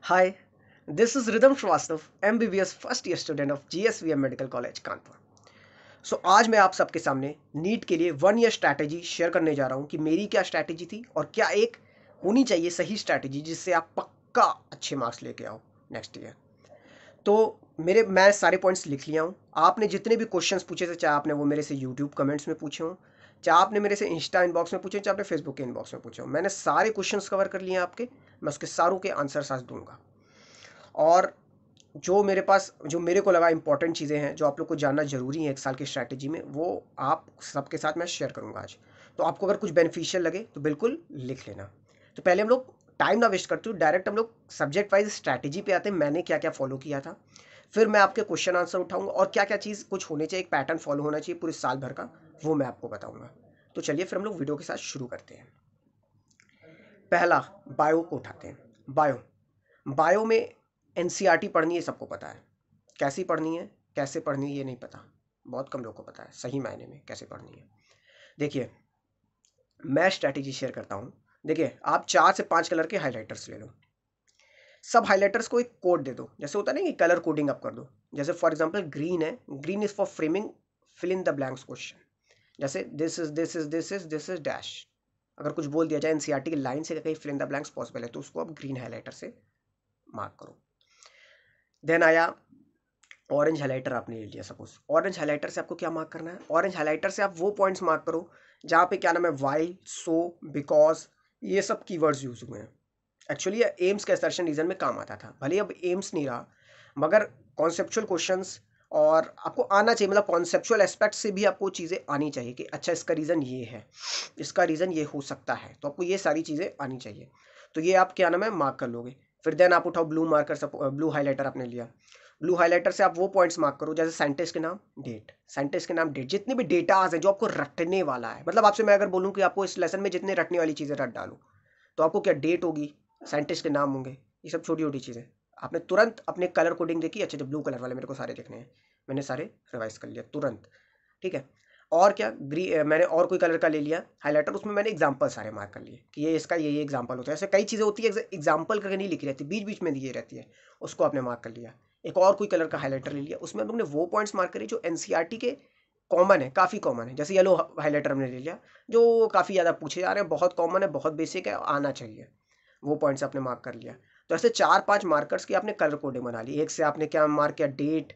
Hi, this is Rhythm Shrivastava, MBBS first year student of GSVM medical college Kanpur. आज मैं आप सबके सामने नीट के लिए 1 ईयर स्ट्रैटेजी शेयर करने जा रहा हूँ कि मेरी क्या स्ट्रैटेजी थी और क्या एक होनी चाहिए सही स्ट्रैटेजी जिससे आप पक्का अच्छे मार्क्स लेके आओ नेक्स्ट ईयर। तो मैं सारे पॉइंट्स लिख लिया हूँ। आपने जितने भी क्वेश्चंस पूछे थे, चाहे आपने वो मेरे से यूट्यूब कमेंट्स में पूछे हों, चाहे आपने मेरे से इंस्टा इनबॉक्स में पूछे, चाहे आपने फेसबुक के इनबॉक्स में पूछे हो, मैंने सारे क्वेश्चंस कवर कर लिए हैं आपके। मैं उसके सारों के आंसर्स आज दूंगा। और जो मेरे को लगा इंपॉर्टेंट चीज़ें हैं जो आप लोग को जानना ज़रूरी है एक साल की स्ट्रैटेजी में, वो आप सबके साथ मैं शेयर करूँगा आज। तो आपको अगर कुछ बेनिफिशियल लगे तो बिल्कुल लिख लेना। तो पहले हम लोग टाइम ना वेस्ट करते हुए डायरेक्ट हम लोग सब्जेक्ट वाइज स्ट्रैटेजी पे आते हैं, मैंने क्या क्या फॉलो किया था। फिर मैं आपके क्वेश्चन आंसर उठाऊंगा और क्या क्या चीज़ कुछ होने चाहिए, एक पैटर्न फॉलो होना चाहिए पूरे साल भर का, वो मैं आपको बताऊंगा। तो चलिए फिर हम लोग वीडियो के साथ शुरू करते हैं। पहला, बायो को उठाते हैं। बायो बायो में एनसीईआरटी पढ़नी है, सबको पता है। कैसी पढ़नी है, कैसे पढ़नी है ये नहीं पता, बहुत कम लोग को पता है सही मायने में कैसे पढ़नी है। देखिए, मैं स्ट्रैटेजी शेयर करता हूँ। देखिए, आप 4 से 5 कलर के हाइलाइटर्स ले लो। सब हाइलाइटर्स को एक कोड दे दो, जैसे होता है ना कि कलर कोडिंग आप कर दो। जैसे फॉर एग्जांपल ग्रीन है, green is for framing fill in the blanks question. जैसे this is this is this is this is dash. अगर कुछ बोल दिया जाए एनसीईआरटी की लाइन से कहीं fill in the blanks possible है, तो उसको आप ग्रीन हाइलाइटर से मार्क करो। देन आया ऑरेंज हाइलाइटर, आपने ले लिया। सपोज ऑरेंज हाइलाइटर से आपको क्या मार्क करना है, ऑरेंज हाइलाइटर से आप वो पॉइंट्स मार्क करो जहाँ पे क्या नाम है, वाइल, सो, बिकॉज, ये सब कीवर्ड्स यूज हुए हैं। एक्चुअली ये एम्स के असर्शन रीजन में काम आता था, भले अब एम्स नहीं रहा, मगर कॉन्सेप्चुअल क्वेश्चंस और आपको आना चाहिए, मतलब कॉन्सेप्चुअल एस्पेक्ट से भी आपको चीज़ें आनी चाहिए कि अच्छा इसका रीज़न ये है, इसका रीज़न ये हो सकता है, तो आपको ये सारी चीज़ें आनी चाहिए। तो ये आप क्या नाम है मार्क कर लोगे। फिर देन आप उठाओ ब्लू मार्कर, ब्लू हाईलाइटर आपने लिया। ब्लू हाइलाइटर से आप वो पॉइंट्स मार्क करो जैसे साइंटिस्ट के नाम, डेट, साइंटिस्ट के नाम, डेट, जितने भी डेटाज हैं जो आपको रटने वाला है। मतलब आपसे मैं अगर बोलूँ कि आपको इस लेसन में जितने रटने वाली चीज़ें रट डालो, तो आपको क्या, डेट होगी, साइंटिस्ट के नाम होंगे, ये सब छोटी छोटी चीज़ें। आपने तुरंत अपने कलर कोडिंग देखी, अच्छा जो ब्लू कलर वाले मेरे को सारे देखने हैं, मैंने सारे रिवाइज कर लिया तुरंत। ठीक है। और क्या, मैंने और कोई कलर का ले लिया हाइलाइटर, उसमें मैंने एग्जाम्पल सारे मार्क कर लिए कि ये इसका ये एग्जाम्पल होता है। ऐसे कई चीज़ें होती है एग्जाम्पल करके नहीं लिखी रहती, बीच बीच में दी रहती है, उसको आपने मार्क कर लिया। एक और कोई कलर का हाइलाइटर ले लिया, उसमें हम लोग ने वो पॉइंट्स मार्क करे जो एनसीईआरटी के कॉमन है, काफ़ी कॉमन है। जैसे येलो हाइलाइटर हमने ले लिया, जो काफ़ी ज़्यादा पूछे जा रहे हैं, बहुत कॉमन है, बहुत बेसिक है, आना चाहिए, वो पॉइंट्स आपने मार्क कर लिया। तो ऐसे 4-5 मार्कर्स की आपने कलर कोडिंग बना ली। एक से आपने क्या मार्क किया, डेट,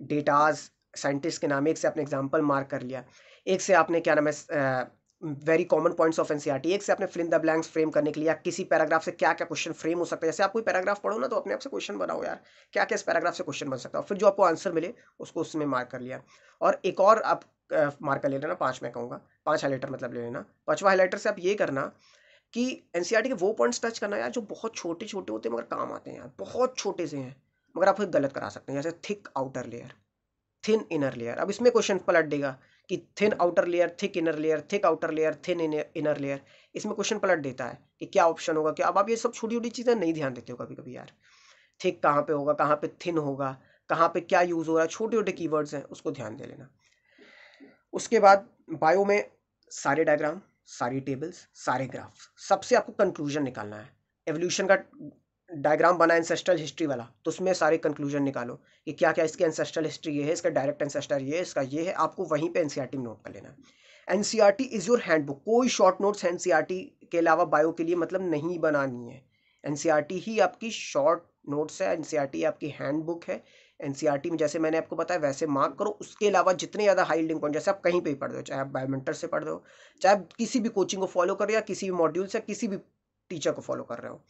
डेटाज, साइंटिस्ट के नाम। एक से आपने एग्जाम्पल मार्क कर लिया। एक से आपने क्या नाम है, very common points of NCERT. एक से आपने fill in the blanks frame करने के लिए, किसी पैराग्राफ से क्या क्या क्वेश्चन फ्रेम हो सकता है। जैसे आप कोई पैराग्राफ पढ़ो ना, तो अपने आप से क्वेश्चन बनाओ यार, क्या क्या इस पैराग्राफ से क्वेश्चन बन सकता है, और फिर जो आपको आंसर मिले उसको उसमें मार्क कर लिया। और एक और आप मार्क कर ले लेना, 5 मैं कहूँगा, 5 हाईलाइटर मतलब ले लेना। 5वां हाईलाइटर से आप ये करना कि एनसीईआरटी के वो पॉइंट्स टच करना यार जो बहुत छोटे छोटे होते हैं मगर काम आते हैं यार, बहुत छोटे से हैं मगर आप गलत करा सकते हैं। जैसे thick outer layer, thin inner layer. अब इसमें क्वेश्चन पलट देगा कि thin outer layer, thick inner layer, thick outer layer, thin inner layer. इसमें क्वेश्चन पलट देता है कि क्या ऑप्शन होगा क्या। अब आप ये सब छोटी छोटी चीज़ें नहीं ध्यान देते हो कभी कभी यार, थिक कहाँ पे होगा, कहाँ पे थिन होगा, कहाँ पे क्या यूज़ हो रहा है, छोटे छोटे कीवर्ड्स हैं, उसको ध्यान दे लेना। उसके बाद बायो में सारे डायग्राम, सारी टेबल्स, सारे ग्राफ्स, सबसे आपको कंक्लूजन निकालना है। एवोल्यूशन का डायग्राम बना एंसेस्ट्रल हिस्ट्री वाला, तो उसमें सारे कंक्लूजन निकालो कि क्या क्या इसकी एंसेस्ट्रल हिस्ट्री ये है, इसका डायरेक्ट एंसेस्टर ये है, इसका ये है। आपको वहीं पे एनसीईआरटी में नोट कर लेना है। एनसीईआरटी इज योर हैंडबुक, कोई शॉर्ट नोट्स एनसीईआरटी के अलावा बायो के लिए मतलब नहीं बनानी है। एनसीईआरटी ही आपकी शॉर्ट नोट्स है, एनसीईआरटी आपकी हैंडबुक है। एनसीईआरटी में जैसे मैंने आपको बताया वैसे मार्क करो। उसके अलावा जितने ज़्यादा हाई लिंक पॉइंट, जैसे आप कहीं पे भी पढ़ दो, चाहे आप बायोमेंटर से पढ़ रहे हो, चाहे आप किसी भी कोचिंग को फॉलो कर रहे हो, या किसी भी मॉड्यूल से किसी भी टीचर को फॉलो कर रहे हो,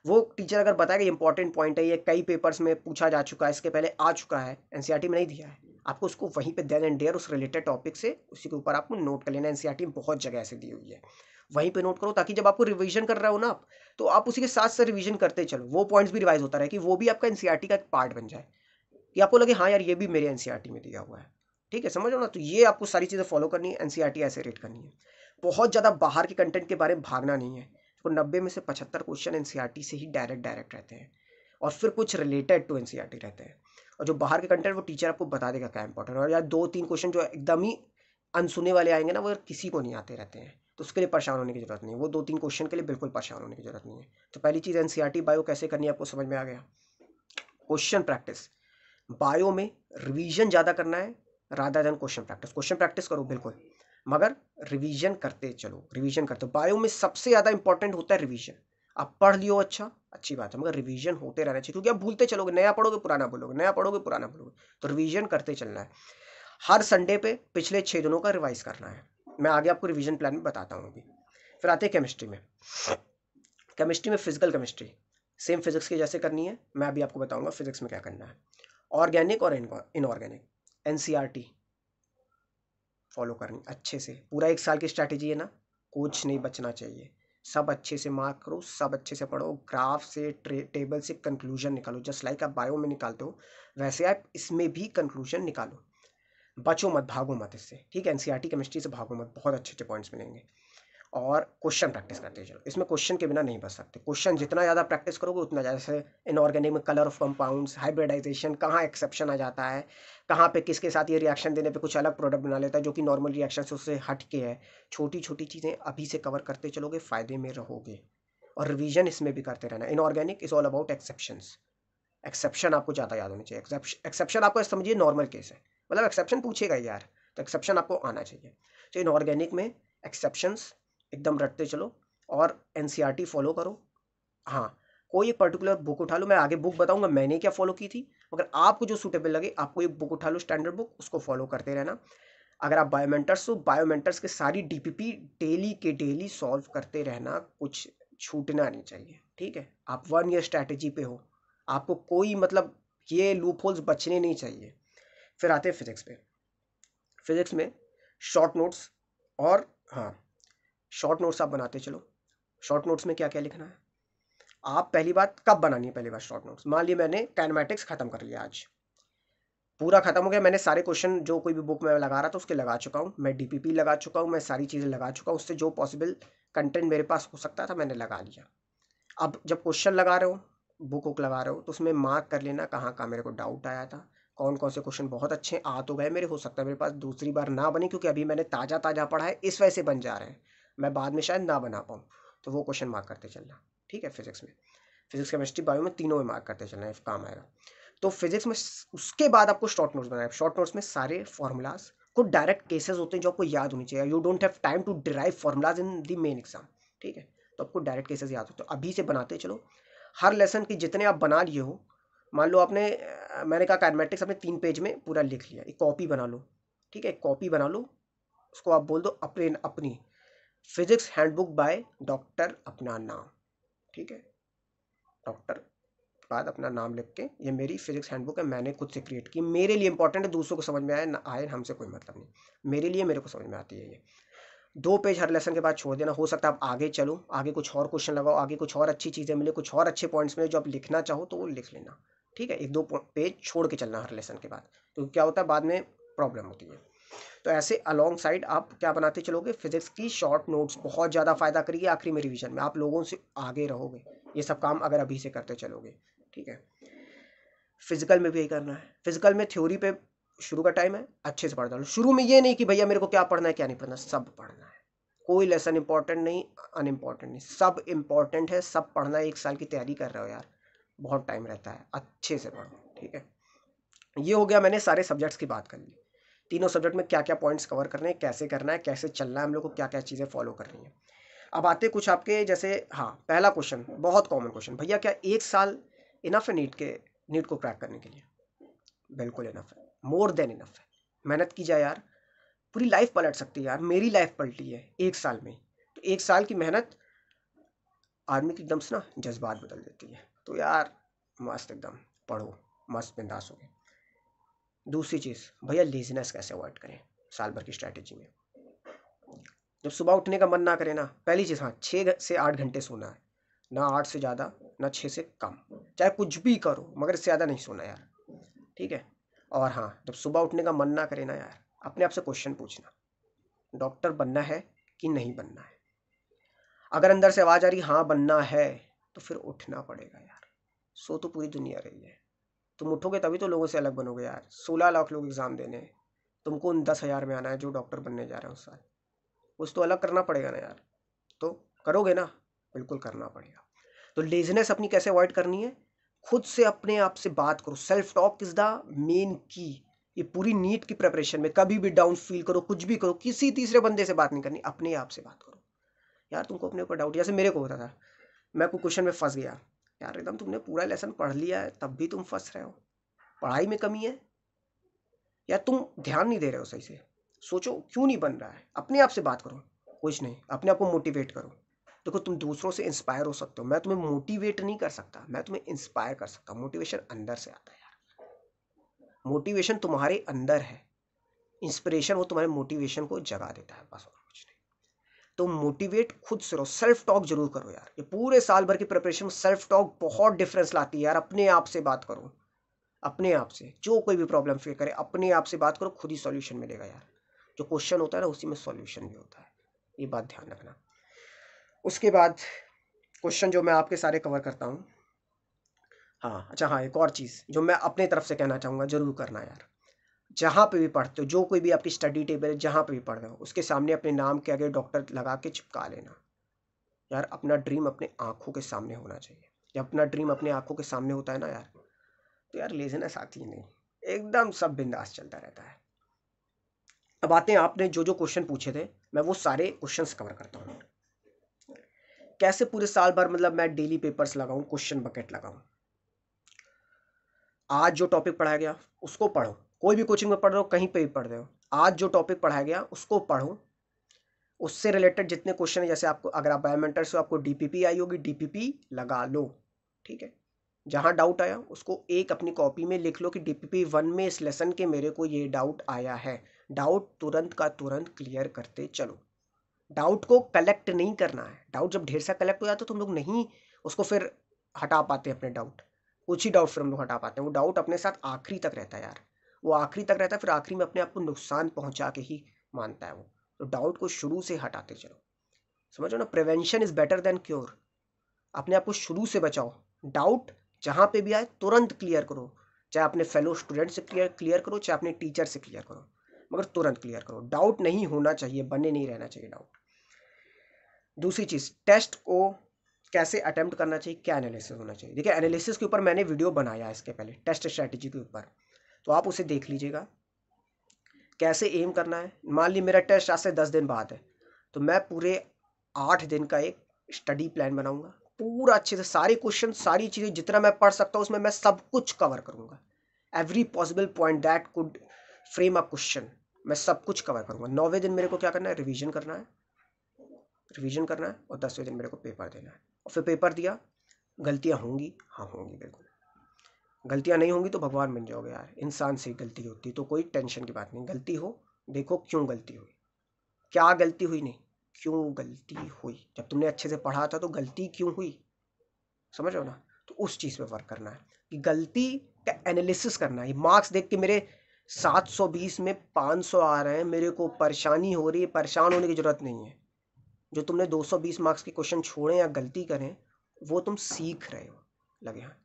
वो टीचर अगर बताएगा इंपॉर्टेंट पॉइंट है, ये कई पेपर्स में पूछा जा चुका है, इसके पहले आ चुका है, एनसीईआरटी में नहीं दिया है, आपको उसको वहीं पे देन एंड देयर उस रिलेटेड टॉपिक से उसी के ऊपर आपको नोट कर लेना। एनसीईआरटी में बहुत जगह ऐसे दी हुई है, वहीं पे नोट करो, ताकि जब आपको रिवीजन कर रहे हो ना आप, तो आप उसी के साथ साथ रिवीजन करते चलो, वो पॉइंट्स भी रिवाइज होता रहे, कि वो भी आपका एनसीईआरटी का एक पार्ट बन जाए, कि आपको लगे हाँ यार ये भी मेरे एनसीईआरटी में दिया हुआ है। ठीक है, समझ लो ना। तो ये आपको सारी चीज़ें फॉलो करनी है, एनसीईआरटी ऐसे रेट करनी है। बहुत ज़्यादा बाहर के कंटेंट के बारे में भागना नहीं है। तो 90 में से 75 क्वेश्चन एनसीईआरटी से ही डायरेक्ट डायरेक्ट रहते हैं, और फिर कुछ रिलेटेड टू एनसीईआरटी रहते हैं। और जो बाहर के कंटेंट वो टीचर आपको बता देगा क्या इंपॉर्टेंट है। और यार 2-3 क्वेश्चन जो एकदम ही अनसुने वाले आएंगे ना, वो किसी को नहीं आते रहते हैं, तो उसके लिए परेशान होने की जरूरत नहीं है, वो 2-3 क्वेश्चन के लिए बिल्कुल परेशान होने की जरूरत नहीं है। तो पहली चीज़ एनसीईआरटी बायो कैसे करनी है आपको समझ में आ गया। क्वेश्चन प्रैक्टिस, बायो में रिवीजन ज़्यादा करना है rather than question practice. Question practice करो बिल्कुल, मगर रिवीजन करते चलो, रिवीजन करते हो। बायो में सबसे ज़्यादा इंपॉर्टेंट होता है रिवीजन। आप पढ़ लियो अच्छा, अच्छी बात है, मगर रिवीजन होते रहना चाहिए, क्योंकि आप भूलते चलोगे, नया पढ़ोगे पुराना भूलोगे, नया पढ़ोगे पुराना भूलोगे। तो रिवीजन करते चलना है। हर संडे पे पिछले 6 दिनों का रिवाइज करना है। मैं आगे आपको रिवीजन प्लान में बताता हूँ अभी। फिर आते हैं केमिस्ट्री में। केमिस्ट्री में फिजिकल केमिस्ट्री सेम फिजिक्स की जैसे करनी है। मैं अभी आपको बताऊंगा फिजिक्स में क्या करना है। ऑर्गेनिक और इनऑर्गेनिक एनसीईआरटी फॉलो करनी अच्छे से। पूरा 1 साल की स्ट्रैटेजी है ना, कुछ नहीं बचना चाहिए। सब अच्छे से मार्क करो, सब अच्छे से पढ़ो, ग्राफ से टेबल से कंक्लूजन निकालो। जस्ट लाइक आप बायो में निकालते हो वैसे आप इसमें भी कंक्लूजन निकालो। बचो मत, भागो मत इससे, ठीक है। एनसीईआरटी केमिस्ट्री से भागो मत, बहुत अच्छे अच्छे पॉइंट्स मिलेंगे। और क्वेश्चन प्रैक्टिस करते चलो, इसमें क्वेश्चन के बिना नहीं बच सकते। क्वेश्चन जितना ज़्यादा प्रैक्टिस करोगे उतना ज़्यादा। जैसे इनऑर्गेनिक में कलर ऑफ कंपाउंड्स, हाइब्रिडाइजेशन, कहाँ एक्सेप्शन आ जाता है, कहाँ पे किसके साथ ये रिएक्शन देने पे कुछ अलग प्रोडक्ट बना लेता है जो कि नॉर्मल रिएक्शन से उससे हट के है। छोटी छोटी चीज़ें अभी से कवर करते चलोगे, फ़ायदे में रहोगे। और रिवीजन इसमें भी करते रहना। Inorganic is all about exceptions. Exception आपको ज़्यादा याद होनी चाहिए। एक्सेप्शन आपको समझिए नॉर्मल केस है, मतलब एक्सेप्शन पूछेगा यार, तो एक्सेप्शन आपको आना चाहिए। तो इनऑर्गेनिक में एक्सेप्शंस एकदम रटते चलो और एनसीईआरटी फॉलो करो। हाँ, कोई एक पर्टिकुलर बुक उठा लो, मैं आगे बुक बताऊंगा मैंने क्या फॉलो की थी, मगर आपको जो सूटेबल लगे आपको एक बुक उठा लो, स्टैंडर्ड बुक, उसको फॉलो करते रहना। अगर आप बायोमेंटर्स हो, बायोमेंटर्स के सारी डीपीपी डेली के डेली सॉल्व करते रहना, कुछ छूटना नहीं चाहिए, ठीक है। आप 1 ईयर स्ट्रैटेजी पे हो, आपको कोई मतलब ये लूप होल्स बचने नहीं चाहिए। फिर आते हैं फिजिक्स पे। फिजिक्स में शॉर्ट नोट्स और हाँ, शॉर्ट नोट्स आप बनाते चलो। शॉर्ट नोट्स में क्या क्या लिखना है, आप पहली बात कब बनानी है, पहली बात शॉर्ट नोट्स। मान लिया मैंने काइनेमैटिक्स खत्म कर लिया, आज पूरा खत्म हो गया, मैंने सारे क्वेश्चन जो कोई भी बुक में लगा रहा था उसके लगा चुका हूँ, मैं डीपीपी लगा चुका हूँ, मैं सारी चीज़ें लगा चुका हूँ, उससे जो पॉसिबल कंटेंट मेरे पास हो सकता था मैंने लगा लिया। अब जब क्वेश्चन लगा रहे हो, बुक वुक लगा रहे हो, तो उसमें मार्क कर लेना कहाँ कहाँ मेरे को डाउट आया था, कौन कौन से क्वेश्चन बहुत अच्छे आ तो गए मेरे, हो सकता है मेरे पास दूसरी बार ना बने, क्योंकि अभी मैंने ताज़ा ताज़ा पढ़ा है इस वजह से बन जा रहे हैं, मैं बाद में शायद ना बना पाऊँ। तो वो क्वेश्चन मार्क करते चलना, ठीक है। फिजिक्स में, फिजिक्स केमिस्ट्री बायो में तीनों में मार्क करते चलना है, काम आएगा। तो फिजिक्स में उसके बाद आपको शॉर्ट नोट्स बनाए। शॉर्ट नोट्स में सारे फॉर्मूलाज, कुछ डायरेक्ट केसेस होते हैं जो आपको याद होनी चाहिए। You don't have time to derive formulas in the main exam, ठीक है। तो आपको डायरेक्ट केसेस याद होते हैं, अभी से बनाते चलो। हर लेसन के जितने आप बना लिए हो, मान लो आपने मैंने कहा काइनेमैटिक्स आपने 3 पेज में पूरा लिख लिया, एक कॉपी बना लो, ठीक है। एक कॉपी बना लो, उसको आप बोल दो अपने अपनी फिजिक्स हैंडबुक बाय डॉक्टर अपना नाम, ठीक है। डॉक्टर बाद अपना नाम लिख के, ये मेरी फिजिक्स हैंडबुक है, मैंने खुद से क्रिएट की, मेरे लिए इंपॉर्टेंट है, दूसरों को समझ में आए ना आए हमसे कोई मतलब नहीं, मेरे लिए मेरे को समझ में आती है ये। 2 पेज हर लेसन के बाद छोड़ देना। हो सकता है आप आगे चलो, आगे कुछ और क्वेश्चन लगाओ, आगे कुछ और अच्छी चीज़ें मिले, कुछ और अच्छे पॉइंट्स मिले जो आप लिखना चाहो तो वो लिख लेना, ठीक है। 1-2 पेज छोड़ के चलना हर लेसन के बाद, तो क्या होता है बाद में प्रॉब्लम होती है। तो ऐसे अलॉन्ग साइड आप क्या बनाते चलोगे, फिजिक्स की शॉर्ट नोट्स बहुत ज़्यादा फायदा करेगी आखिरी में रिवीजन में, आप लोगों से आगे रहोगे ये सब काम अगर अभी से करते चलोगे, ठीक है। फिजिकल में भी यही करना है। फिजिकल में थ्योरी पे शुरू का टाइम है, अच्छे से पढ़ डालो। शुरू में ये नहीं कि भैया मेरे को क्या पढ़ना है क्या नहीं पढ़ना, सब पढ़ना है। कोई लेसन इंपॉर्टेंट नहीं, अनइम्पॉर्टेंट नहीं, सब इंपॉर्टेंट है, सब पढ़ना है। 1 साल की तैयारी कर रहे हो यार, बहुत टाइम रहता है, अच्छे से पढ़ो, ठीक है। ये हो गया, मैंने सारे सब्जेक्ट्स की बात कर ली। तीनों सब्जेक्ट में क्या क्या पॉइंट्स कवर करने हैं, कैसे करना है, कैसे चलना है, हम लोग को क्या क्या चीज़ें फॉलो करनी है। अब आते कुछ आपके जैसे, हाँ पहला क्वेश्चन बहुत कॉमन क्वेश्चन, भैया क्या 1 साल इनफ है नीट को क्रैक करने के लिए? बिल्कुल इनफ है, मोर देन इनफ है। मेहनत की जाए यार, पूरी लाइफ पलट सकती है यार, मेरी लाइफ पलटी है 1 साल में। तो 1 साल की मेहनत आदमी की एकदम से ना जज्बात बदल देती है। तो यार मस्त एकदम पढ़ो, मस्त बिंदास हो गए। दूसरी चीज़, भैया लेजीनेस कैसे अवॉइड करें साल भर की स्ट्रैटेजी में। जब सुबह उठने का मन ना करे ना, पहली चीज़, हाँ 6 से 8 घंटे सोना है, ना 8 से ज़्यादा ना 6 से कम, चाहे कुछ भी करो मगर इससे ज़्यादा नहीं सोना यार, ठीक है। और हाँ, जब सुबह उठने का मन ना करे ना यार, अपने आप से क्वेश्चन पूछना, डॉक्टर बनना है कि नहीं बनना है। अगर अंदर से आवाज़ आ रही हाँ बनना है, तो फिर उठना पड़ेगा यार। सो तो पूरी दुनिया रही है, तुम उठोगे तभी तो लोगों से अलग बनोगे यार। 16 लाख लोग एग्ज़ाम देने हैं, तुमको उन 10,000 में आना है जो डॉक्टर बनने जा रहे हैं उस साल। कुछ तो अलग करना पड़ेगा ना यार। तो करोगे ना, बिल्कुल करना पड़ेगा। तो लेजीनेस अपनी कैसे अवॉइड करनी है, खुद से अपने आप से बात करो। Self talk is the main की। ये पूरी नीट की प्रिपरेशन में कभी भी डाउन फील करो, कुछ भी करो, किसी तीसरे बंदे से बात नहीं करनी, अपने आप से बात करो। यार तुमको अपने ऊपर डाउट, जैसे मेरे को होता था, मैं कोई क्वेश्चन में फंस गया, यार एकदम तुमने पूरा लेसन पढ़ लिया है तब भी तुम फंस रहे हो, पढ़ाई में कमी है या तुम ध्यान नहीं दे रहे हो सही से, सोचो क्यों नहीं बन रहा है, अपने आप से बात करो। कुछ नहीं, अपने आप को मोटिवेट करो। देखो तुम दूसरों से इंस्पायर हो सकते हो, मैं तुम्हें मोटिवेट नहीं कर सकता, मैं तुम्हें इंस्पायर कर सकता हूँ। मोटिवेशन अंदर से आता है यार, मोटिवेशन तुम्हारे अंदर है, इंस्पिरेशन वो तुम्हारे मोटिवेशन को जगा देता है, बस और कुछ नहीं। तो मोटिवेट खुद से रहो, सेल्फ टॉक जरूर करो यार। ये पूरे साल भर की प्रिपरेशन में सेल्फ टॉक बहुत डिफरेंस लाती है यार। अपने आप से बात करो, अपने आप से, जो कोई भी प्रॉब्लम फेस करे अपने आप से बात करो, खुद ही सॉल्यूशन मिलेगा यार। जो क्वेश्चन होता है ना उसी में सॉल्यूशन भी होता है, ये बात ध्यान रखना। उसके बाद क्वेश्चन जो मैं आपके सारे कवर करता हूँ, हाँ अच्छा हाँ, एक और चीज़ जो मैं अपने तरफ से कहना चाहूँगा, जरूर करना यार। जहाँ पे भी पढ़ते हो, जो कोई भी आपकी स्टडी टेबल है, जहाँ पे भी पढ़ रहे हो, उसके सामने अपने नाम के आगे डॉक्टर लगा के चिपका लेना यार। अपना ड्रीम अपने आंखों के सामने होना चाहिए। जब अपना ड्रीम अपने आंखों के सामने होता है ना यार, तो यार लेज़ीनेस आती ही नहीं, एकदम सब बिंदास चलता रहता है। अब आते हैं, आपने जो जो क्वेश्चन पूछे थे मैं वो सारे क्वेश्चंस कवर करता हूँ। कैसे पूरे साल भर मतलब मैं डेली पेपर्स लगाऊं, क्वेश्चन बकेट लगाऊं। आज जो टॉपिक पढ़ाया गया उसको पढ़ो, कोई भी कोचिंग में पढ़ रहे हो, कहीं पे भी पढ़ रहे हो, आज जो टॉपिक पढ़ाया गया उसको पढ़ो। उससे रिलेटेड जितने क्वेश्चन है, जैसे आपको अगर आप बायोमेंटर से आपको डीपीपी आई होगी, डीपीपी लगा लो, ठीक है। जहाँ डाउट आया उसको एक अपनी कॉपी में लिख लो कि डीपीपी 1 में इस लेसन के मेरे को ये डाउट आया है। डाउट तुरंत का तुरंत क्लियर करते चलो। डाउट को कलेक्ट नहीं करना है, डाउट जब ढेर सा कलेक्ट हो जाता है तो हम लोग नहीं उसको फिर हटा पाते अपने डाउट। कुछ ही डाउट फिर हम लोग हटा पाते हैं, वो डाउट अपने साथ आखिरी तक रहता है यार। वो आखिरी तक रहता है, फिर आखिरी में अपने आप को नुकसान पहुंचा के ही मानता है वो। तो डाउट को शुरू से हटाते चलो, समझो ना, prevention is better than cure. अपने आप को शुरू से बचाओ। डाउट जहाँ पे भी आए तुरंत क्लियर करो, चाहे अपने फेलो स्टूडेंट से क्लियर करो, चाहे अपने टीचर से क्लियर करो, मगर तुरंत क्लियर करो। डाउट नहीं होना चाहिए, बने नहीं रहना चाहिए डाउट। दूसरी चीज़, टेस्ट को कैसे अटेम्प्ट करना चाहिए, क्या एनालिसिस होना चाहिए। देखिए एनालिसिस के ऊपर मैंने वीडियो बनाया है इसके पहले, टेस्ट स्ट्रैटेजी के ऊपर, तो आप उसे देख लीजिएगा। कैसे एम करना है, मान ली मेरा टेस्ट आज से 10 दिन बाद है, तो मैं पूरे 8 दिन का एक स्टडी प्लान बनाऊंगा, पूरा अच्छे से सारे क्वेश्चन, सारी चीज़ें जितना मैं पढ़ सकता हूँ उसमें मैं सब कुछ कवर करूंगा। Every possible point that could frame a question, मैं सब कुछ कवर करूंगा। 9वें दिन मेरे को क्या करना है, रिवीजन करना है, रिवीजन करना है, और 10वें दिन मेरे को पेपर देना है। और फिर पेपर दिया, गलतियाँ होंगी, हाँ होंगी बिल्कुल, गलतियाँ नहीं होंगी तो भगवान बन जाओगे यार। इंसान से गलती होती तो कोई टेंशन की बात नहीं, गलती हो, देखो क्यों गलती हुई, क्या गलती हुई, नहीं क्यों गलती हुई। जब तुमने अच्छे से पढ़ा था तो गलती क्यों हुई, समझ रहे हो ना। तो उस चीज़ पे वर्क करना है कि गलती का एनालिसिस करना है। मार्क्स देख के मेरे 720 में 500 आ रहे हैं, मेरे को परेशानी हो रही है, परेशान होने की जरूरत नहीं है। जो तुमने 220 मार्क्स के क्वेश्चन छोड़े या गलती करें, वो तुम सीख रहे हो, लगे हाँ।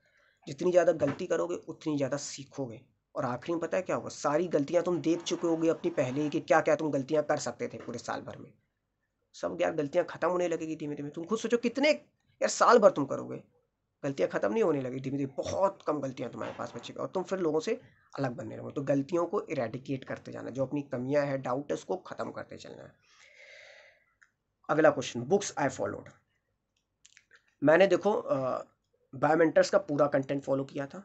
जितनी ज़्यादा गलती करोगे उतनी ज़्यादा सीखोगे, और आखिरी में पता है क्या होगा, सारी गलतियाँ तुम देख चुके होगे अपनी पहले ही कि क्या क्या तुम गलतियाँ कर सकते थे पूरे साल भर में। सब यार गलतियाँ खत्म होने लगेगी धीमे धीमे। तुम खुद सोचो कितने यार साल भर तुम करोगे, गलतियाँ खत्म नहीं होने लगी धीमे धीमे, बहुत कम गलतियाँ तुम्हारे पास बचेगी और तुम फिर लोगों से अलग बनने लगोगे। तो गलतियों को इरेडिकेट करते जाना, जो अपनी कमियां हैं, डाउट है, उसको खत्म करते चलना है। अगला क्वेश्चन, बुक्स आई फॉलोड। मैंने देखो बायोमेंटर्स का पूरा कंटेंट फॉलो किया था।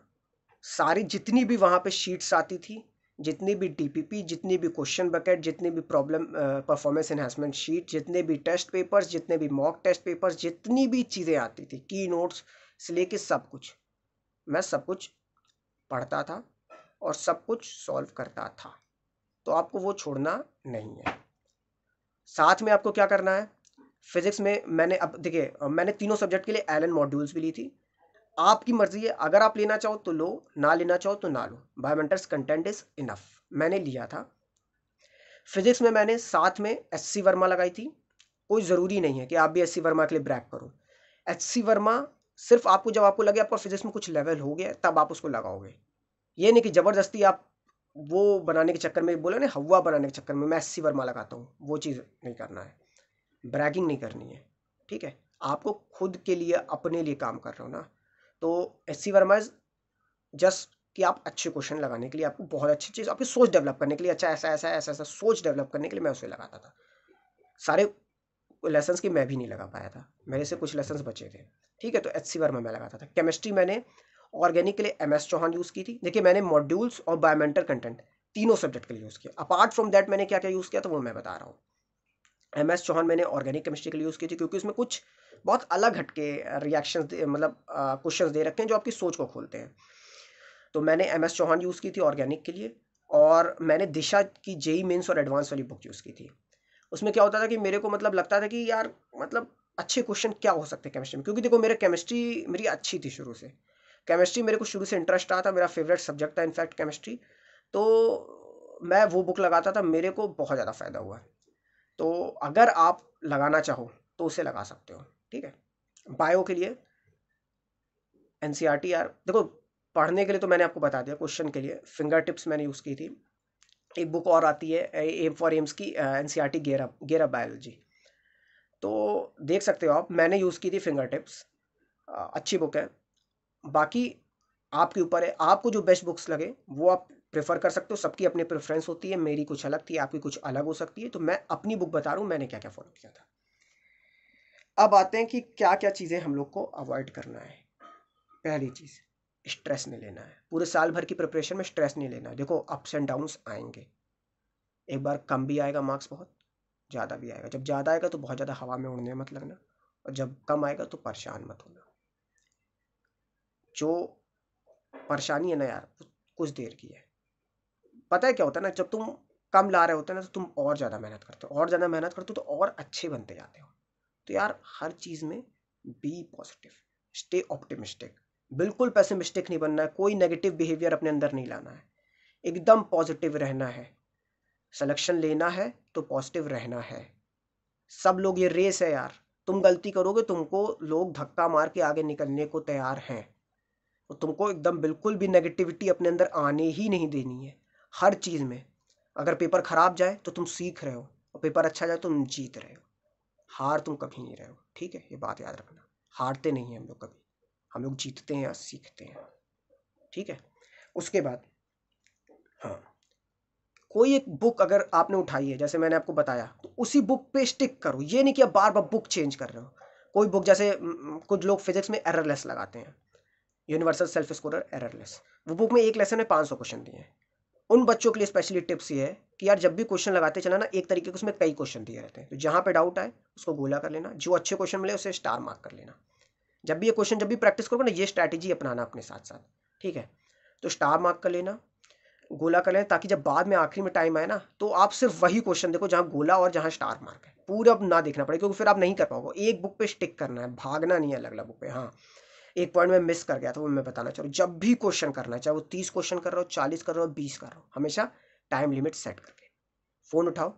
सारी जितनी भी वहाँ पे शीट्स आती थी, जितनी भी डीपीपी, जितनी भी क्वेश्चन बकेट, जितनी भी प्रॉब्लम परफॉर्मेंस एनहांसमेंट शीट, जितने भी टेस्ट पेपर्स, जितने भी मॉक टेस्ट पेपर्स, जितनी भी चीज़ें आती थी, की नोट्स से लेके सब कुछ, मैं सब कुछ पढ़ता था और सब कुछ सॉल्व करता था। तो आपको वो छोड़ना नहीं है। साथ में आपको क्या करना है, फिजिक्स में मैंने, अब देखिए मैंने तीनों सब्जेक्ट के लिए एलन मॉड्यूल्स भी ली थी। आपकी मर्जी है, अगर आप लेना चाहो तो लो, ना लेना चाहो तो ना लो। बायोमेंटर्स कंटेंट इज इनफ, मैंने लिया था। फिजिक्स में मैंने साथ में एचसी वर्मा लगाई थी। कोई ज़रूरी नहीं है कि आप भी एचसी वर्मा के लिए ब्रैक करो। एचसी वर्मा सिर्फ आपको, जब आपको लगे आपका फिजिक्स में कुछ लेवल हो गया तब आप उसको लगाओगे। ये नहीं कि ज़बरदस्ती आप वो बनाने के चक्कर में, बोला ना हवा बनाने के चक्कर में मैं 80 वर्मा लगाता हूँ, वो चीज़ नहीं करना है, ब्रैगिंग नहीं करनी है। ठीक है, आपको खुद के लिए अपने लिए काम कर रहे हो ना, तो 80 वर्मा इज जस्ट कि आप अच्छे क्वेश्चन लगाने के लिए, आपको बहुत अच्छी चीज़, आपकी सोच डेवलप करने के लिए, अच्छा ऐसा ऐसा ऐसा ऐसा सोच डेवलप करने के लिए मैं उसे लगाता था। सारे लेसन्स की मैं भी नहीं लगा पाया था, मेरे से कुछ लेसन्स बचे थे। ठीक है, तो HC वर्मा मैं लगाता था। केमिस्ट्री मैंने ऑर्गेनिक के लिए MS चौहान यूज़ की थी। देखिए मैंने मॉड्यूल्स और बायोमेंटल कंटेंट तीनों सब्जेक्ट के लिए यूज़ किया। अपार्ट फ्रॉम दैट मैंने क्या क्या यूज़ किया तो वो मैं बता रहा हूँ। MS चौहान मैंने ऑर्गेनिक केमिस्ट्री के लिए यूज़ की थी क्योंकि उसमें कुछ बहुत अलग हटके रिएक्शंस मतलब क्वेश्चंस दे रखे हैं जो आपकी सोच को खोलते हैं। तो मैंने MS चौहान यूज़ की थी ऑर्गेनिक के लिए, और मैंने दिशा की JEE मेंस और एडवांस वाली बुक यूज़ की थी। उसमें क्या होता था कि मेरे को मतलब लगता था कि यार मतलब अच्छे क्वेश्चन क्या हो सकते हैं केमिस्ट्री में, क्योंकि देखो मेरे केमिस्ट्री मेरी अच्छी थी शुरू से, केमिस्ट्री मेरे को शुरू से इंटरेस्ट आता, मेरा फेवरेट सब्जेक्ट था इनफैक्ट केमिस्ट्री। तो मैं वो बुक लगाता था, मेरे को बहुत ज़्यादा फ़ायदा हुआ। तो अगर आप लगाना चाहो तो उसे लगा सकते हो। ठीक है, बायो के लिए NCERT यार देखो, पढ़ने के लिए तो मैंने आपको बता दिया, क्वेश्चन के लिए फिंगर टिप्स मैंने यूज़ की थी। एक बुक और आती है एम फॉर एम्स की, NCERT गेयर अप बायोलॉजी, तो देख सकते हो आप, मैंने यूज़ की थी फिंगर टिप्स, अच्छी बुक है। बाकी आपके ऊपर है, आपको जो बेस्ट बुक्स लगे वो आप प्रेफर कर सकते हो, सबकी अपनी प्रेफरेंस होती है, मेरी कुछ अलग थी, आपकी कुछ अलग हो सकती है, तो मैं अपनी बुक बता रहा हूँ मैंने क्या क्या फॉलो किया था। अब आते हैं कि क्या क्या चीज़ें हम लोग को अवॉइड करना है। पहली चीज़, स्ट्रेस नहीं लेना है, पूरे साल भर की प्रिपरेशन में स्ट्रेस नहीं लेना है। देखो अप्स एंड डाउन्स आएंगे, एक बार कम भी आएगा मार्क्स, बहुत ज़्यादा भी आएगा। जब ज़्यादा आएगा तो बहुत ज़्यादा हवा में उड़ने मत लगना, और जब कम आएगा तो परेशान मत होना। जो परेशानी है ना यार, कुछ देर की है। पता है क्या होता है ना, जब तुम कम ला रहे होते हैं ना तो तुम और ज़्यादा मेहनत करते हो, और ज़्यादा मेहनत करते हो तो और अच्छे बनते जाते हो। तो यार हर चीज़ में बी पॉजिटिव, स्टे ऑप्टिमिस्टिक, बिल्कुल पेसिमिस्टिक नहीं बनना है, कोई नेगेटिव बिहेवियर अपने अंदर नहीं लाना है, एकदम पॉजिटिव रहना है। सिलेक्शन लेना है तो पॉजिटिव रहना है। सब लोग, ये रेस है यार, तुम गलती करोगे तुमको लोग धक्का मार के आगे निकलने को तैयार हैं, तो तुमको एकदम बिल्कुल भी नेगेटिविटी अपने अंदर आने ही नहीं देनी है हर चीज़ में। अगर पेपर खराब जाए तो तुम सीख रहे हो, और पेपर अच्छा जाए तो तुम जीत रहे हो, हार तुम कभी नहीं रहे हो। ठीक है, ये बात याद रखना, हारते नहीं हैं हम लोग कभी, हम लोग जीतते हैं या सीखते हैं। ठीक है, उसके बाद हाँ, कोई एक बुक अगर आपने उठाई है जैसे मैंने आपको बताया, तो उसी बुक पे स्टिक करो, ये नहीं कि आप बार बार बुक चेंज कर रहे हो। कोई बुक जैसे कुछ लोग फिजिक्स में एररलेस लगाते हैं, यूनिवर्सल सेल्फ स्कोरर एररलेस, वो बुक में एक लेसन में 500 क्वेश्चन दिए हैं। उन बच्चों के लिए स्पेशली टिप्स ये है कि यार जब भी क्वेश्चन लगाते चला ना, एक तरीके के उसमें कई क्वेश्चन दिए रहते हैं, तो जहाँ पे डाउट आए उसको गोला कर लेना, जो अच्छे क्वेश्चन मिले उसे स्टार मार्क कर लेना। जब भी ये क्वेश्चन जब भी प्रैक्टिस करोगे ना, ये स्ट्रैटेजी अपनाना अपने साथ साथ। ठीक है, तो स्टार मार्क कर लेना, गोला कर लेना, ताकि जब बाद में आखिरी में टाइम आए ना तो आप सिर्फ वही क्वेश्चन देखो जहाँ गोला और जहाँ स्टार मार्क है, पूरा ना देखना पड़े, क्योंकि फिर आप नहीं कर पाओगे। एक बुक पे स्टिक करना है, भागना नहीं है अलग अलग बुक पे। हाँ, एक पॉइंट में मिस कर गया था, वो मैं बताना चाह रहा हूँ, जब भी क्वेश्चन करना है, चाहे वो 30 क्वेश्चन कर रहे हो, 40 कर रहे हो, 20 कर रहे हो, हमेशा टाइम लिमिट सेट करके फ़ोन उठाओ,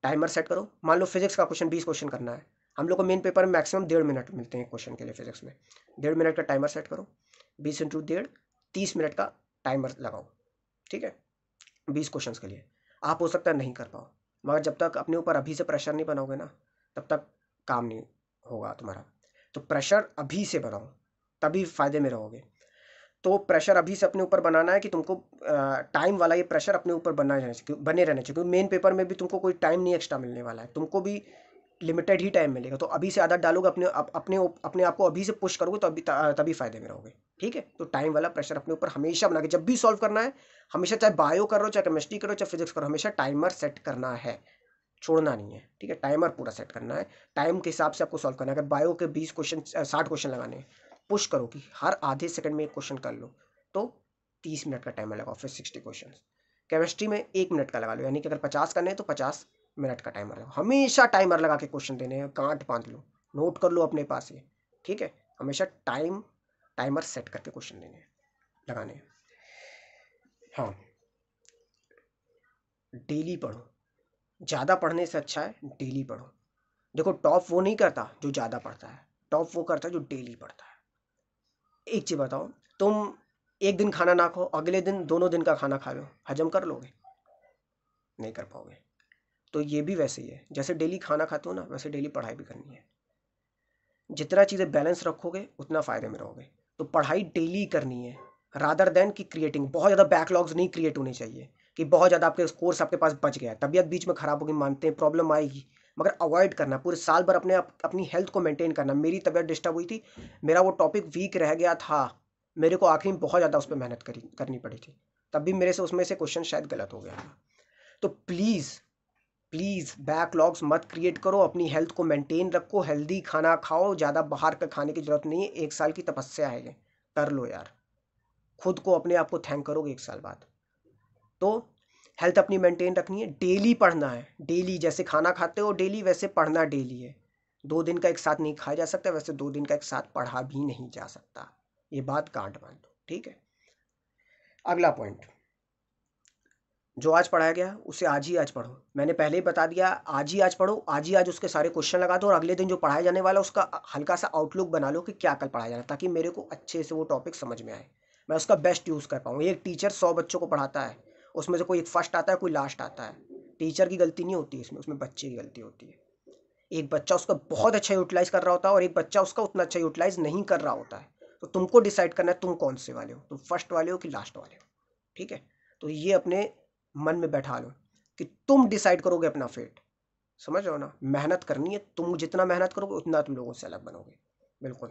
टाइमर सेट करो। मान लो फिजिक्स का क्वेश्चन 20 क्वेश्चन करना है, हम लोग को मेन पेपर में मैक्सिमम 1.5 मिनट मिलते हैं क्वेश्चन के लिए फिजिक्स में, 1.5 मिनट का टाइमर सेट करो, 20 × 1.5 30 मिनट का टाइमर लगाओ। ठीक है, 20 क्वेश्चन के लिए। आप हो सकता है नहीं कर पाओ, मगर जब तक अपने ऊपर अभी से प्रेशर नहीं बनाओगे ना, तब तक काम नहीं होगा तुम्हारा। तो प्रेशर अभी से बनाओ, तभी फ़ायदे में रहोगे। तो प्रेशर अभी से अपने ऊपर बनाना है कि तुमको टाइम वाला ये प्रेशर अपने ऊपर बने रहने चाहिए, क्योंकि मेन पेपर में भी तुमको कोई टाइम नहीं एक्स्ट्रा मिलने वाला है, तुमको भी लिमिटेड ही टाइम मिलेगा। तो अभी से आदत डालोगे, अपने आप को अभी से पुश करोगे तो तभी फायदे में रहोगे। ठीक है, तो टाइम वाला प्रेशर अपने ऊपर हमेशा बना के जब भी सॉल्व करना है, हमेशा चाहे बायो कर रहे हो, चाहे केमिस्ट्री करो, चाहे फिजिक्स करो, हमेशा टाइमर सेट करना है, छोड़ना नहीं है। ठीक है, टाइमर पूरा सेट करना है, टाइम के हिसाब से आपको सॉल्व करना है। अगर बायो के 20 क्वेश्चन 60 क्वेश्चन लगाने हैं, पुश करो कि हर आधे सेकंड में एक क्वेश्चन कर लो, तो 30 मिनट का टाइमर लगाओ, फिर 60 क्वेश्चन। केमिस्ट्री में 1 मिनट का लगा लो, यानी कि अगर 50 करने हैं तो 50 मिनट का टाइमर लगाओ। हमेशा टाइमर लगा के क्वेश्चन देने हैं, गांठ बांध लो, नोट कर लो अपने पास ये। ठीक है, हमेशा टाइमर सेट करके क्वेश्चन देने हैं, लगाने हैं। हाँ, डेली पढ़ो, ज़्यादा पढ़ने से अच्छा है डेली पढ़ो। देखो टॉप वो नहीं करता जो ज़्यादा पढ़ता है, टॉप वो करता है जो डेली पढ़ता है। एक चीज़ बताओ, तुम एक दिन खाना ना खाओ, अगले दिन दोनों दिन का खाना खा लो, हजम कर लोगे? नहीं कर पाओगे। तो ये भी वैसे ही है, जैसे डेली खाना खाते हो ना, वैसे डेली पढ़ाई भी करनी है। जितना चीज़ें बैलेंस रखोगे उतना फ़ायदे में रहोगे। तो पढ़ाई डेली करनी है, रादर देन कि क्रिएटिंग। बहुत ज़्यादा बैकलॉग्स नहीं क्रिएट होने चाहिए कि बहुत ज़्यादा आपके कोर्स आपके पास बच गया, तबीयत बीच में ख़राब होगी, मानते हैं प्रॉब्लम आएगी, मगर अवॉइड करना। पूरे साल भर अपनी हेल्थ को मेंटेन करना। मेरी तबीयत डिस्टर्ब हुई थी, मेरा वो टॉपिक वीक रह गया था, मेरे को आखिरी में बहुत ज़्यादा उस पर मेहनत करनी पड़ी थी, तब भी मेरे से उसमें से क्वेश्चन शायद गलत हो गया था। तो प्लीज़ प्लीज़ बैकलॉग्स मत क्रिएट करो, अपनी हेल्थ को मेंटेन रखो, हेल्दी खाना खाओ, ज़्यादा बाहर का खाने की ज़रूरत नहीं है। 1 साल की तपस्या है ये, कर लो यार, खुद को अपने आप को थैंक करोगे 1 साल बाद। तो हेल्थ अपनी मेंटेन रखनी है, डेली पढ़ना है, डेली जैसे खाना खाते हो डेली वैसे पढ़ना डेली है। 2 दिन का एक साथ नहीं खाया जा सकता, वैसे 2 दिन का एक साथ पढ़ा भी नहीं जा सकता, ये बात गांठ बांध दो, ठीक है। अगला पॉइंट, जो आज पढ़ाया गया उसे आज ही आज पढ़ो। मैंने पहले ही बता दिया, आज ही आज पढ़ो, आज ही आज उसके सारे क्वेश्चन लगा दो, और अगले दिन जो पढ़ाया जाने वाला उसका हल्का सा आउटलुक बना लो कि क्या कल पढ़ाया जाना, ताकि मेरे को अच्छे से वो टॉपिक समझ में आए, मैं उसका बेस्ट यूज़ कर पाऊँ। एक टीचर 100 बच्चों को पढ़ाता है, उसमें से कोई एक फर्स्ट आता है, कोई लास्ट आता है, टीचर की गलती नहीं होती इसमें, उसमें बच्चे की गलती होती है। एक बच्चा उसका बहुत अच्छा यूटिलाइज कर रहा होता है, और एक बच्चा उसका उतना अच्छा यूटिलाइज नहीं कर रहा होता है। तो तुमको डिसाइड करना है तुम कौन से वाले हो, तुम फर्स्ट वाले हो कि लास्ट वाले हो, ठीक है। तो ये अपने मन में बैठा लो कि तुम डिसाइड करोगे अपना फेट, समझ रहे हो ना। मेहनत करनी है, तुम जितना मेहनत करोगे उतना तुम लोगों से अलग बनोगे, बिल्कुल।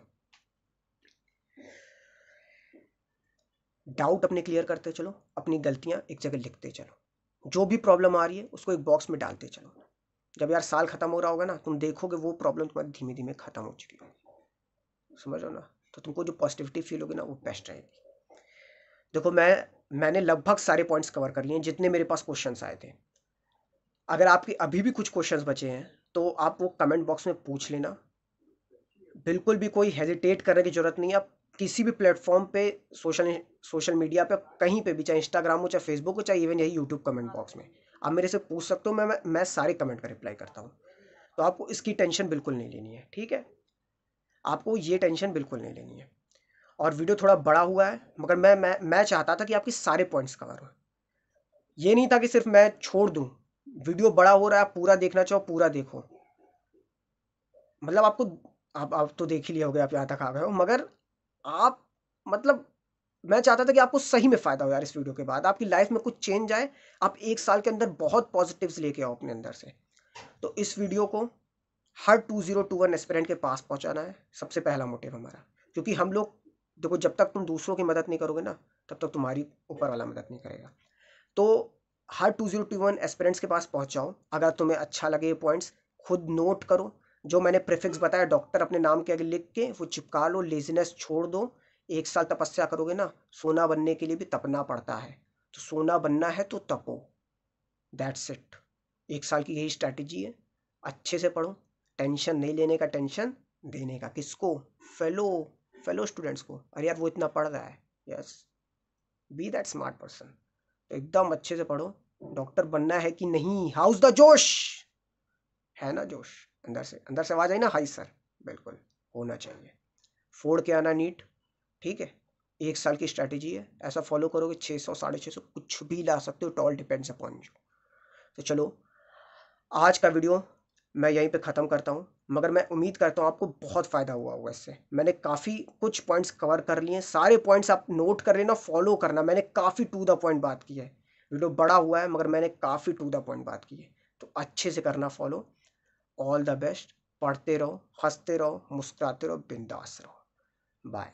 डाउट अपने क्लियर करते चलो, अपनी गलतियां एक जगह लिखते चलो, जो भी प्रॉब्लम आ रही है उसको एक बॉक्स में डालते चलो। जब यार साल खत्म हो रहा होगा ना, तुम देखोगे वो प्रॉब्लम तुम्हारी धीमे धीमे खत्म हो चुकी होगी, समझ रहे हो ना। तो तुमको जो पॉजिटिविटी फील होगी ना, वो बेस्ट रहेगी। देखो मैंने लगभग सारे पॉइंट्स कवर कर लिए हैं जितने मेरे पास क्वेश्चंस आए थे। अगर आपके अभी भी कुछ क्वेश्चंस बचे हैं तो आप वो कमेंट बॉक्स में पूछ लेना, बिल्कुल भी कोई हेजिटेट करने की जरूरत नहीं है। आप किसी भी प्लेटफॉर्म पे, सोशल सोशल मीडिया पे, कहीं पे भी, चाहे इंस्टाग्राम हो, चाहे फेसबुक हो, चाहे इवन यही यूट्यूब कमेंट बॉक्स में आप मेरे से पूछ सकते हो। मैं सारे कमेंट का रिप्लाई करता हूँ। तो आपको इसकी टेंशन बिल्कुल नहीं लेनी है, ठीक है। आपको ये टेंशन बिल्कुल नहीं लेनी है। और वीडियो थोड़ा बड़ा हुआ है, मगर मैं चाहता था कि आपके सारे पॉइंट्स कवर हो। ये नहीं था कि सिर्फ मैं छोड़ दूं, वीडियो बड़ा हो रहा है, आप पूरा देखना चाहो पूरा देखो। मतलब आपको, आप तो देख ही लिया होगा, आप यहाँ तक आ गए हो, मगर आप, मतलब मैं चाहता था कि आपको सही में फ़ायदा हो यार इस वीडियो के बाद, आपकी लाइफ में कुछ चेंज आए, आप 1 साल के अंदर बहुत पॉजिटिव्स लेके आओ अपने अंदर से। तो इस वीडियो को हर 2021 एस्पिरेंट के पास पहुंचाना है, सबसे पहला मोटिव हमारा। क्योंकि हम लोग, देखो, जब तक तुम दूसरों की मदद नहीं करोगे ना, तब तक तुम्हारी ऊपर वाला मदद नहीं करेगा। तो हर 2021 एस्पिरेंट्स के पास पहुंचाओ। अगर तुम्हें अच्छा लगे ये पॉइंट्स, खुद नोट करो। जो मैंने प्रीफिक्स बताया डॉक्टर अपने नाम के आगे लिख के वो चिपका लो, लेजीनेस छोड़ दो। 1 साल तपस्या करोगे ना, सोना बनने के लिए भी तपना पड़ता है, तो सोना बनना है तो तपो, दैट्स इट। 1 साल की यही स्ट्रैटेजी है। अच्छे से पढ़ो, टेंशन नहीं लेने का, टेंशन देने का। किसको? फेलो फेलो स्टूडेंट्स को। अरे यार वो इतना पढ़ रहा है, yes, be that smart person. तो एकदम अच्छे से पढ़ो। डॉक्टर बनना है कि नहीं? हाउस द जोश है ना, जोश अंदर से आवाज आई ना, हाई सर, बिल्कुल होना चाहिए। फोड़ के आना नीट, ठीक है। 1 साल की स्ट्रैटेजी है, ऐसा फॉलो करोगे 600 650 कुछ भी ला सकते हो। It all depends upon you. तो चलो, आज का वीडियो मैं यहीं पे ख़त्म करता हूँ, मगर मैं उम्मीद करता हूँ आपको बहुत फ़ायदा हुआ होगा इससे। मैंने काफ़ी कुछ पॉइंट्स कवर कर लिए हैं, सारे पॉइंट्स आप नोट कर लेना, फॉलो करना। मैंने काफ़ी टू द पॉइंट बात की है, वीडियो बड़ा हुआ है मगर मैंने काफ़ी टू द पॉइंट बात की है। तो अच्छे से करना फॉलो। All the best. पढ़ते रहो, हंसते रहो, मुस्कुराते रहो, बिंदास रहो। बाय।